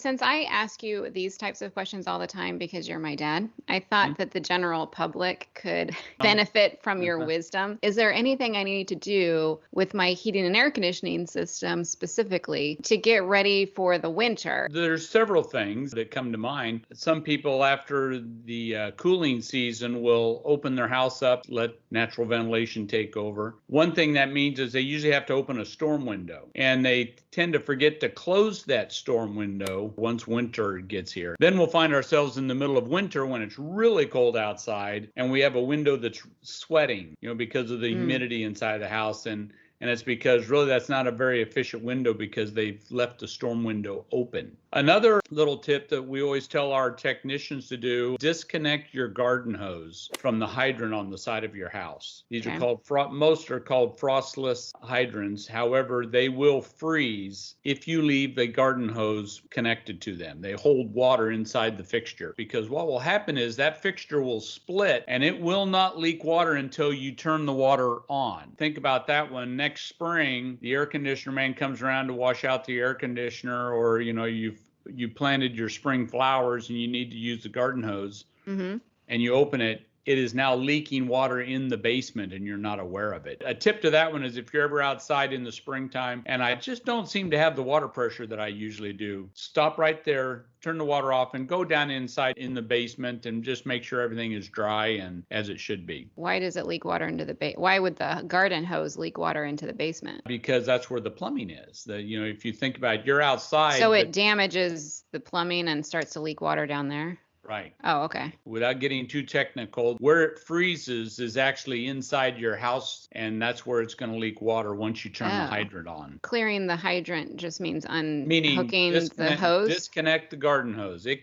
Since I ask you these types of questions all the time because you're my dad, I thought that the general public could benefit from your wisdom. Is there anything I need to do with my heating and air conditioning system specifically to get ready for the winter? There's several things that come to mind. Some people after the cooling season will open their house up, let natural ventilation take over. One thing that means is they usually have to open a storm window, and they tend to forget to close that storm window once winter gets here. Then we'll find ourselves in the middle of winter when it's really cold outside and we have a window that's sweating, because of the humidity inside the house. And it's because really that's not a very efficient window because they've left the storm window open. Another little tip that we always tell our technicians to do, disconnect your garden hose from the hydrant on the side of your house. These are called, most are called frostless hydrants. However, they will freeze if you leave the garden hose connected to them. They hold water inside the fixture because what will happen is that fixture will split and it will not leak water until you turn the water on. Think about that one. Next spring, the air conditioner man comes around to wash out the air conditioner, or you planted your spring flowers and you need to use the garden hose, and you open it, it is now leaking water in the basement and you're not aware of it. A tip to that one is if you're ever outside in the springtime and I just don't seem to have the water pressure that I usually do, stop right there, turn the water off, and go down inside in the basement and just make sure everything is dry and as it should be. Why does it leak water into the why would the garden hose leak water into the basement? Because that's where the plumbing is. If you think about it, you're outside. So it damages the plumbing and starts to leak water down there? Right. Oh, okay. Without getting too technical, where it freezes is actually inside your house, and that's where it's going to leak water once you turn the hydrant on. Clearing the hydrant just means unhooking the hose? Disconnect the garden hose. You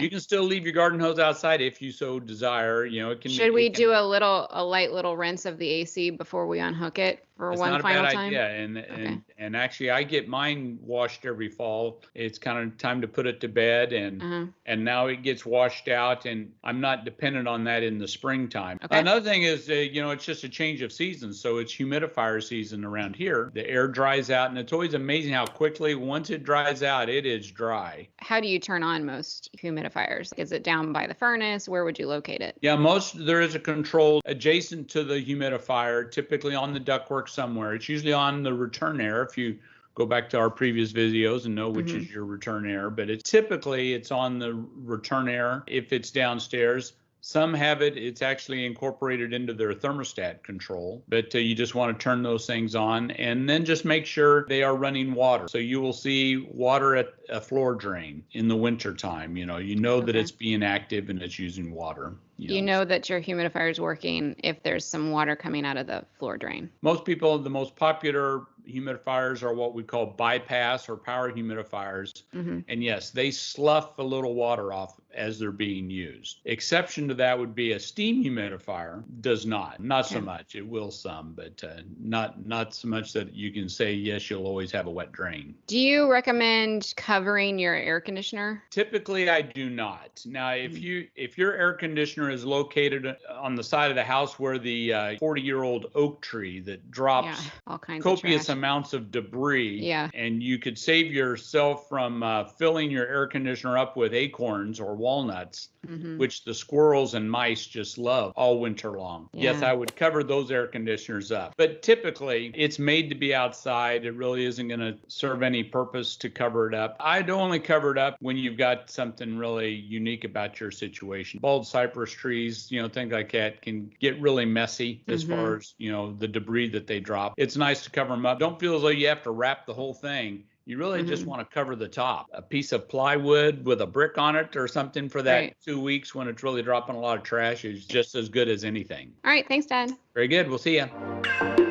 can still leave your garden hose outside if you so desire. Should we do a light little rinse of the AC before we unhook it? For one final time? It's not a bad idea. And actually, I get mine washed every fall. It's kind of time to put it to bed, and now it gets washed out, and I'm not dependent on that in the springtime. Another thing is, it's just a change of season. So it's humidifier season around here. The air dries out, and it's always amazing how quickly, once it dries out, it is dry. How do you turn on most humidifiers? Is it down by the furnace? Where would you locate it? Yeah, there is a control adjacent to the humidifier, typically on the ductwork somewhere. It's usually on the return air, if you go back to our previous videos and know which is your return air, but typically it's on the return air if it's downstairs. Some have it's actually incorporated into their thermostat control, but you just want to turn those things on and then just make sure they are running water. So you will see water at a floor drain in the winter time. You know that it's being active and it's using water. You know that your humidifier is working if there's some water coming out of the floor drain. Most people, the most popular humidifiers are what we call bypass or power humidifiers. And yes, they slough a little water off as they're being used. Exception to that would be a steam humidifier. Does not so much. It will some, but not so much that you can say, yes, you'll always have a wet drain. Do you recommend covering your air conditioner? Typically, I do not. Now, if your air conditioner is located on the side of the house where the 40-year-old oak tree that drops all kinds copious of amounts of debris, and you could save yourself from filling your air conditioner up with acorns or walnuts, which the squirrels and mice just love all winter long. Yes, I would cover those air conditioners up. But typically, it's made to be outside. It really isn't going to serve any purpose to cover it up. I'd only cover it up when you've got something really unique about your situation. Bald cypress trees, things like that can get really messy as far as, the debris that they drop. It's nice to cover them up. Don't feel as though you have to wrap the whole thing. You really just want to cover the top. A piece of plywood with a brick on it or something for that 2 weeks when it's really dropping a lot of trash is just as good as anything. All right. Thanks, Dad. Very good. We'll see you.